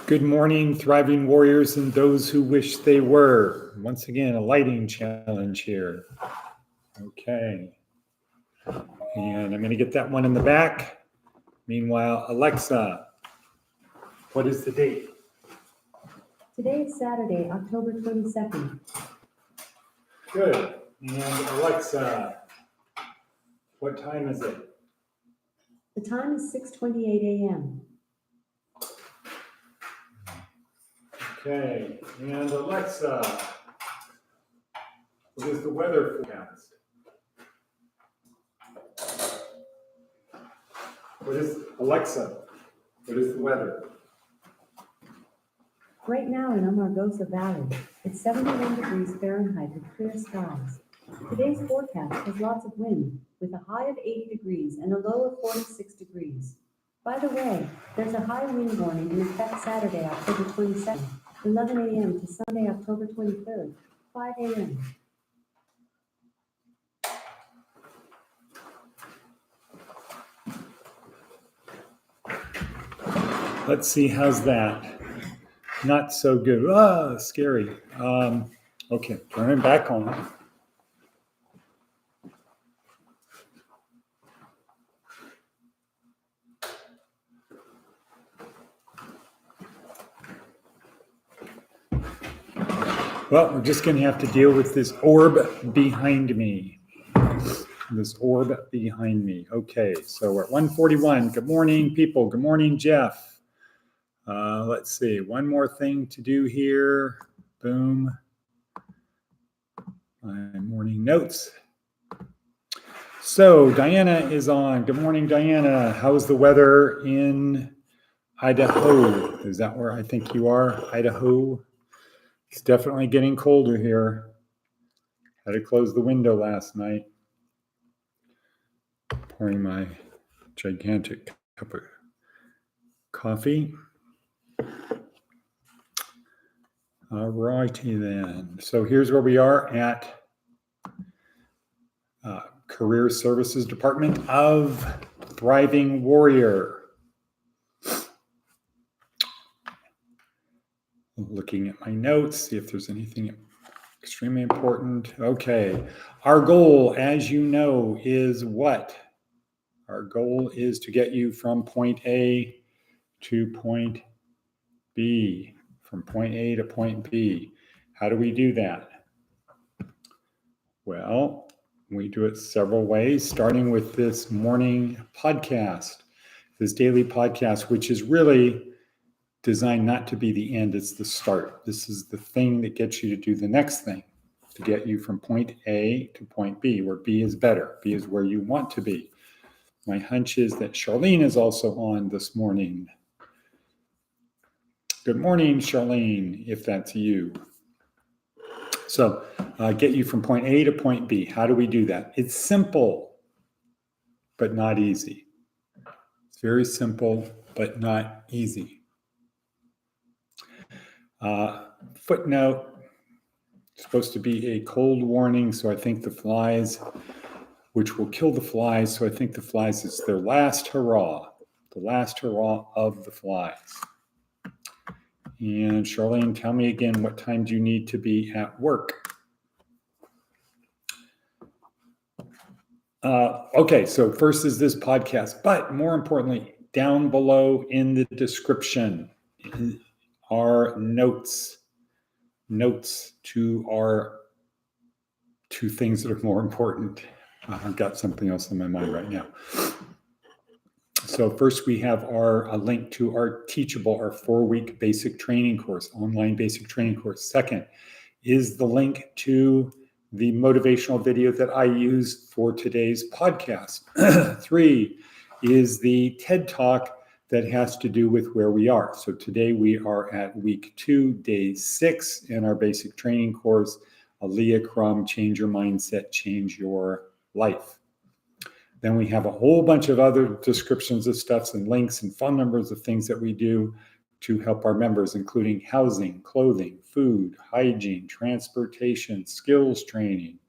Good morning, thriving warriors and those who wish they were. Once again, a lighting challenge here. Okay. And I'm going to get that one in the back. Meanwhile, Alexa, what is the date? Today is Saturday, October 22nd. Good. And Alexa, what time is it? The time is 6:28 a.m. Okay. And Alexa, what is the weather forecast? Alexa, what is the weather? Right now in Amargosa Valley, it's 71 degrees Fahrenheit with clear skies. Today's forecast has lots of wind, with a high of 80 degrees and a low of 46 degrees. By the way, there's a high wind warning in effect Saturday, October 22nd, 11 a.m. to Sunday, October 23rd, 5 a.m. Let's see, how's that? Not so good. Scary. Okay, turn it back on. Well, we're just going to have to deal with this orb behind me. This orb behind me. Okay, so we're at 141. Good morning, people. Good morning, Jeff. Let's see, one more thing to do here. Boom. My morning notes. So Diana is on. Good morning, Diana. How's the weather in Idaho? Is that where I think you are, Idaho? It's definitely getting colder here. Had to close the window last night. Pouring my gigantic cup of coffee. All righty then. So here's where we are at Career Services Department of Thriving Warrior. Looking at my notes, see if there's anything extremely important. Okay. Our goal, as you know, is what? Our goal is to get you from point A to point B. From point A to point B. How do we do that? Well, we do it several ways, starting with this morning podcast, this daily podcast, which is really designed not to be the end, it's the start. This is the thing that gets you to do the next thing, to get you from point A to point B, where B is better. B is where you want to be. My hunch is that Charlene is also on this morning. Good morning, Charlene, if that's you. So get you from point A to point B. How do we do that? It's simple, but not easy. It's very simple, but not easy. Footnote, it's supposed to be a cold warning, so I think the flies, which will kill the flies, so I think the flies is their last hurrah, the last hurrah of the flies. And Charlene, tell me again, what time do you need to be at work? Okay, so first is this podcast, but more importantly, down below in the description are notes to our two things that are more important. I've got something else in my mind right now. So first we have a link to our Teachable, our 4-week basic training course, online basic training course. Second is the link to the motivational video that I used for today's podcast. 3 is the TED Talk that has to do with where we are. So today we are at week 2, day 6 in our basic training course, Aaliyah Crum, Change Your Mindset, Change Your Life. Then we have a whole bunch of other descriptions of stuffs and links and phone numbers of things that we do to help our members, including housing, clothing, food, hygiene, transportation, skills training,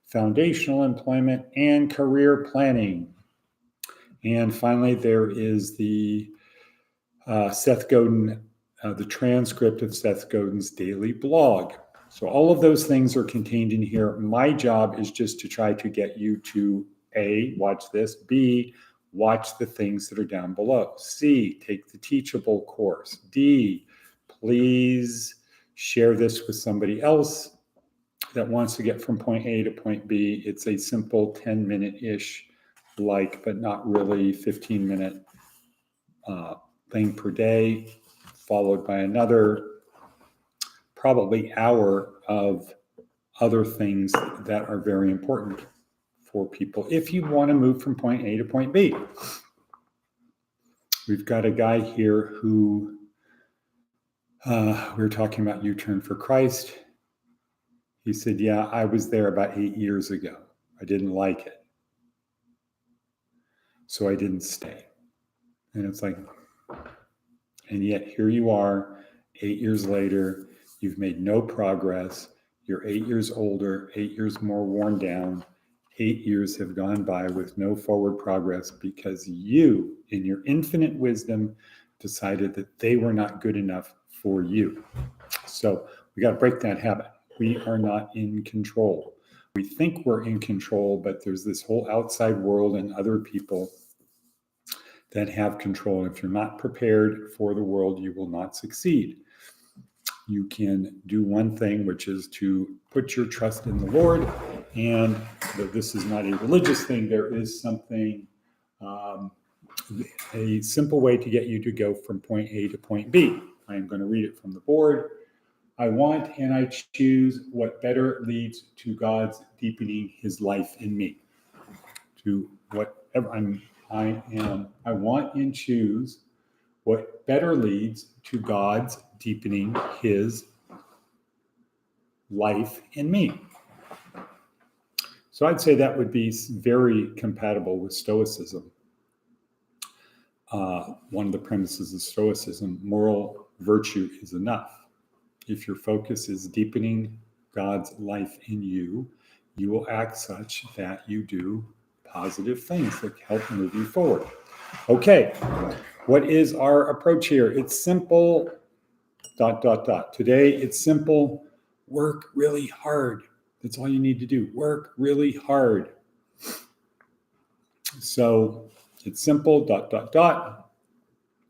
foundational employment, and career planning. And finally, there is the Seth Godin, the transcript of Seth Godin's daily blog. So all of those things are contained in here. My job is just to try to get you to A, watch this, B, watch the things that are down below. C, take the Teachable course. D, please share this with somebody else that wants to get from point A to point B. It's a simple 10-minute-ish but not really 15-minute thing per day, followed by another probably hour of other things that are very important for people if you want to move from point A to point B. We've got a guy here who we were talking about U-turn for Christ. He said, yeah, I was there about 8 years ago. I didn't like it. So I didn't stay. And it's like, and yet here you are, 8 years later, you've made no progress. You're 8 years older, 8 years more worn down. 8 years have gone by with no forward progress because you, in your infinite wisdom, decided that they were not good enough for you. So we got to break that habit. We are not in control. We think we're in control, but there's this whole outside world and other people that have control. If you're not prepared for the world, you will not succeed. You can do one thing, which is to put your trust in the Lord. And this is not a religious thing. There is something, a simple way to get you to go from point A to point B. I'm going to read it from the board. I want and I choose what better leads to God's deepening his life in me. To whatever I am. I want and choose what better leads to God's deepening his life in me. So I'd say that would be very compatible with Stoicism. One of the premises of Stoicism, moral virtue is enough. If your focus is deepening God's life in you, you will act such that you do positive things that help move you forward. Okay, what is our approach here? It's simple, ... Today, it's simple, work really hard. That's all you need to do, work really hard. So it's simple, ...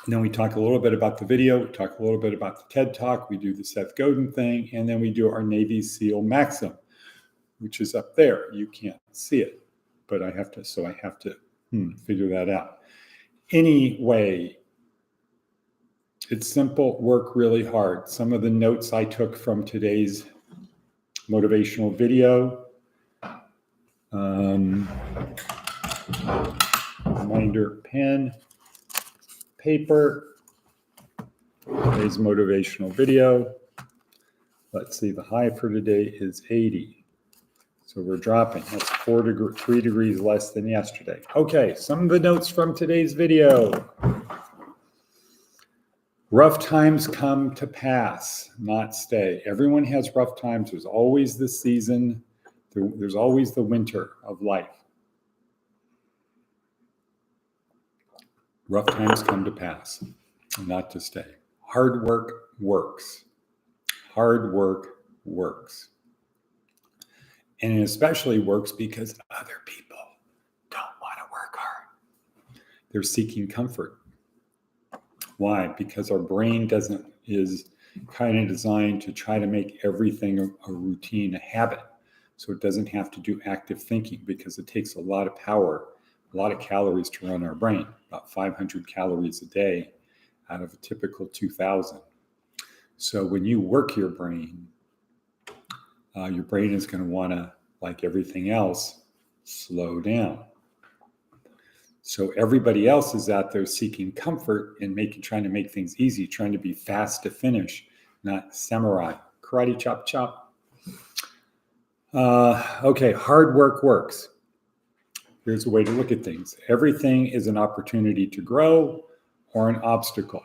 And then we talk a little bit about the video, we talk a little bit about the TED Talk, we do the Seth Godin thing, and then we do our Navy SEAL maxim, which is up there. You can't see it, but I have to figure that out. Anyway, it's simple, work really hard. Some of the notes I took from today's motivational video. Reminder, pen, paper. Today's motivational video. Let's see, the high for today is 80. So we're dropping. That's 3 degrees less than yesterday. Okay, some of the notes from today's video. Rough times come to pass, not stay. Everyone has rough times. There's always the season. There's always the winter of life. Rough times come to pass, not to stay. Hard work works. Hard work works. And it especially works because other people don't want to work hard. They're seeking comfort. Why? Because our brain is kind of designed to try to make everything a routine, a habit. So it doesn't have to do active thinking because it takes a lot of power, a lot of calories to run our brain, about 500 calories a day out of a typical 2,000. So when you work your brain is going to want to, like everything else, slow down. So everybody else is out there seeking comfort and trying to make things easy, trying to be fast to finish, not samurai. Karate chop chop. Okay, hard work works. Here's a way to look at things. Everything is an opportunity to grow or an obstacle.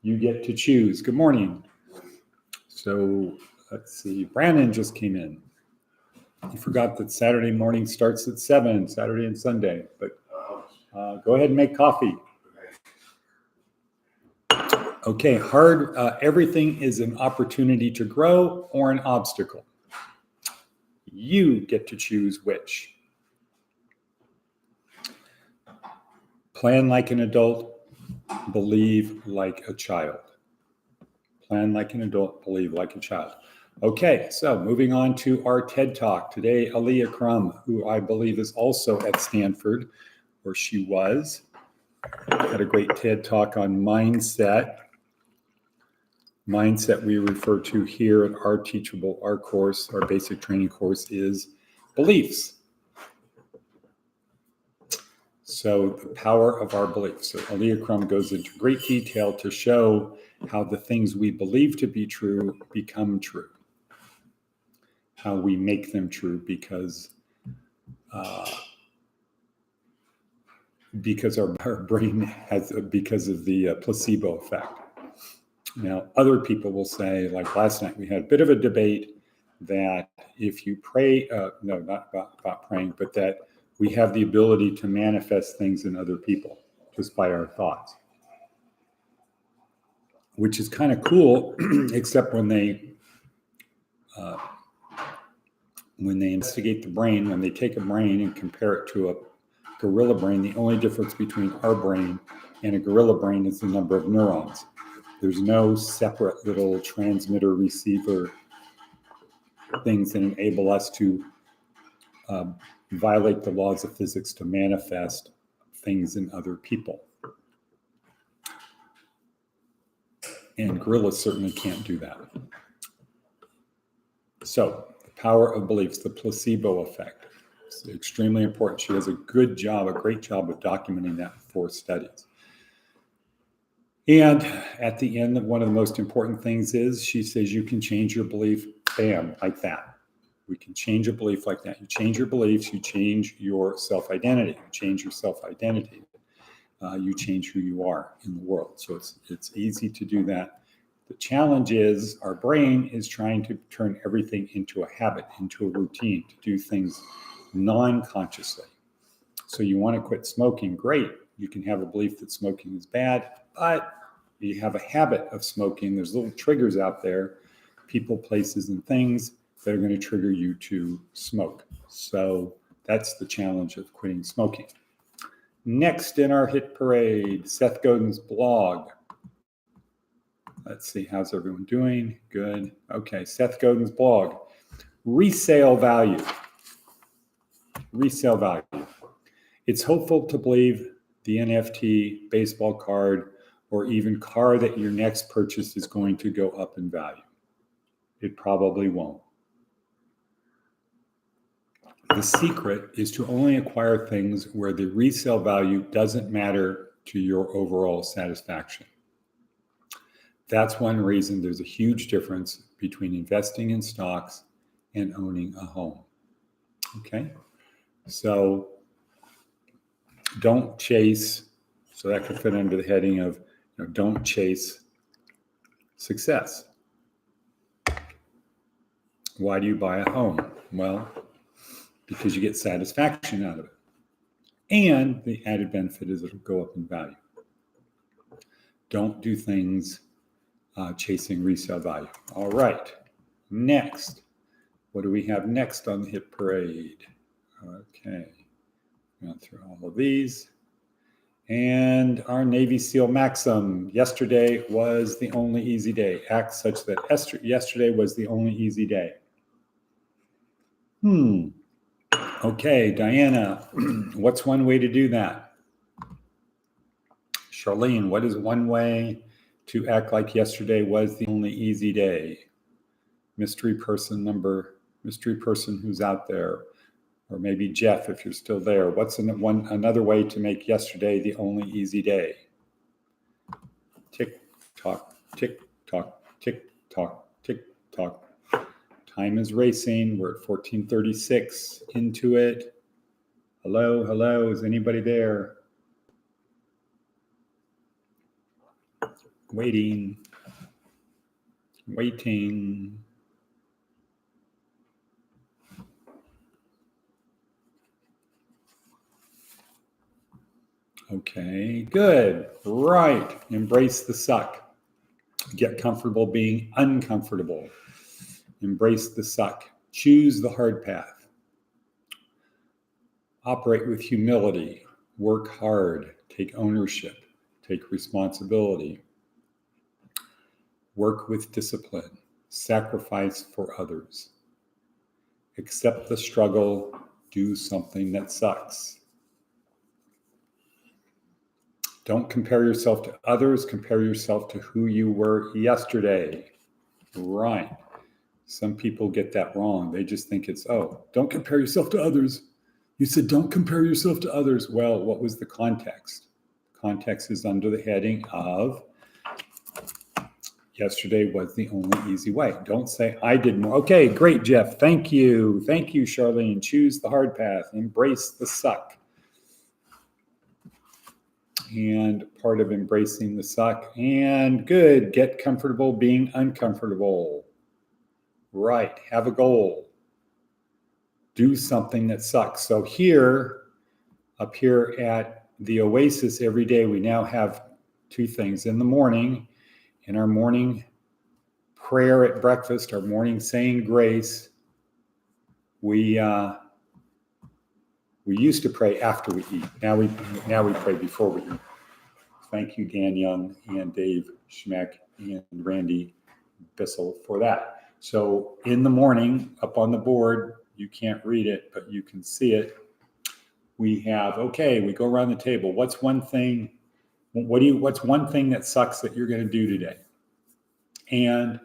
You get to choose. Good morning. So let's see, Brandon just came in. You forgot that Saturday morning starts at 7, Saturday and Sunday, but go ahead and make coffee. Okay, hard. Everything is an opportunity to grow or an obstacle. You get to choose which. Plan like an adult, believe like a child. Plan like an adult, believe like a child. Okay, so moving on to our TED Talk. Today, Aliyah Crum, who I believe is also at Stanford, or she was, had a great TED Talk on mindset. Mindset we refer to here in our Teachable, our course, our basic training course is beliefs. So the power of our beliefs. So Aliyah Crum goes into great detail to show how the things we believe to be true become true. How we make them true because our brain has, because of the placebo effect. Now, other people will say, like last night, we had a bit of a debate that if you pray, no, not about praying, but that we have the ability to manifest things in other people just by our thoughts, which is kind of cool, except when they investigate the brain, when they take a brain and compare it to a gorilla brain, the only difference between our brain and a gorilla brain is the number of neurons. There's no separate little transmitter receiver things that enable us to violate the laws of physics to manifest things in other people. And gorillas certainly can't do that. So, the power of beliefs, the placebo effect. It's extremely important. She does a great job of documenting that for studies. And at the end, one of the most important things is she says you can change your belief, bam, like that. We can change a belief like that. You change your beliefs, you change your self-identity. You change your self-identity. You change who you are in the world. So it's easy to do that. The challenge is our brain is trying to turn everything into a habit, into a routine, to do things non-consciously. So you want to quit smoking, great. You can have a belief that smoking is bad, but you have a habit of smoking. There's little triggers out there, people, places, and things that are going to trigger you to smoke. So that's the challenge of quitting smoking. Next in our hit parade, Seth Godin's blog. Let's see, how's everyone doing? Good. Okay, Seth Godin's blog. Resale value. Resale value. It's hopeful to believe the NFT, baseball card, or even car that your next purchase is going to go up in value. It probably won't. The secret is to only acquire things where the resale value doesn't matter to your overall satisfaction. That's one reason there's a huge difference between investing in stocks and owning a home. Okay? So don't chase, so that could fit under the heading of, don't chase success. Why do you buy a home? Well, because you get satisfaction out of it. And the added benefit is it'll go up in value. Don't do things chasing resale value. All right, next. What do we have next on the hit parade? Okay, gone through all of these. And our Navy SEAL maxim, yesterday was the only easy day. Act such that yesterday was the only easy day. Okay, Diana, what's one way to do that? Charlene, what is one way to act like yesterday was the only easy day? Mystery person who's out there, or maybe Jeff, if you're still there. What's another way to make yesterday the only easy day? Tick tock, tick tock, tick tock, tick tock. Time is racing. We're at 14:36 into it. Hello, is anybody there? Waiting. Okay, good. Right. Embrace the suck. Get comfortable being uncomfortable. Embrace the suck. Choose the hard path. Operate with humility. Work hard. Take ownership. Take responsibility. Work with discipline. Sacrifice for others. Accept the struggle. Do something that sucks. Don't compare yourself to others. Compare yourself to who you were yesterday. Right. Some people get that wrong. They just think it's, oh, don't compare yourself to others. You said don't compare yourself to others. Well, what was the context? Context is under the heading of yesterday was the only easy way. Don't say I did more. Okay, great, Jeff. Thank you. Thank you, Charlene. Choose the hard path. Embrace the suck. And part of embracing the suck. And good, get comfortable being uncomfortable. Right, have a goal. Do something that sucks. So here, up here at the Oasis every day, we now have two things. In the morning, in our morning prayer at breakfast, our morning saying grace, we used to pray after we eat. Now we pray before we eat. Thank you, Dan Young and Dave Schmeck and Randy Bissell for that. So in the morning, up on the board, you can't read it, but you can see it. We have, okay, we go around the table. What's one thing that sucks that you're going to do today? And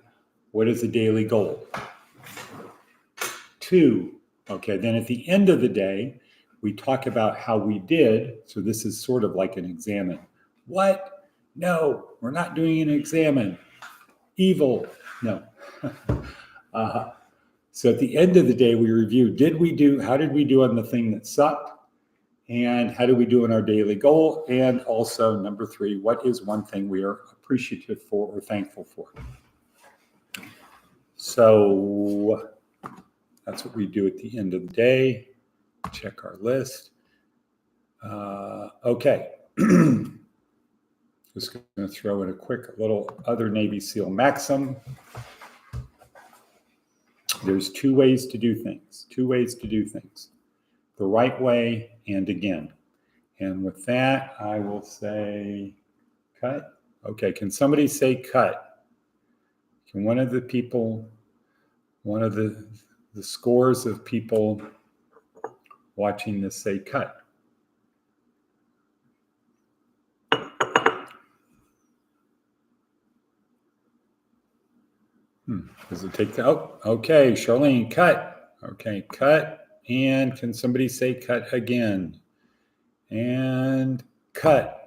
what is a daily goal? 2. Okay, then at the end of the day, we talk about how we did. So this is sort of like an examine. What? No, we're not doing an examine. Evil. No. So at the end of the day, we review, how did we do on the thing that sucked? And how do we do on our daily goal? And also, number 3, what is one thing we are appreciative for or thankful for? So that's what we do at the end of the day. Check our list. Okay. Just going to throw in a quick little other Navy SEAL maxim. There's 2 ways to do things. 2 ways to do things. The right way and again. And with that, I will say cut. Okay, can somebody say cut? Can one of the scores of people watching this say cut? Does it take okay, Charlene, cut. Okay, cut. And can somebody say cut again? And cut.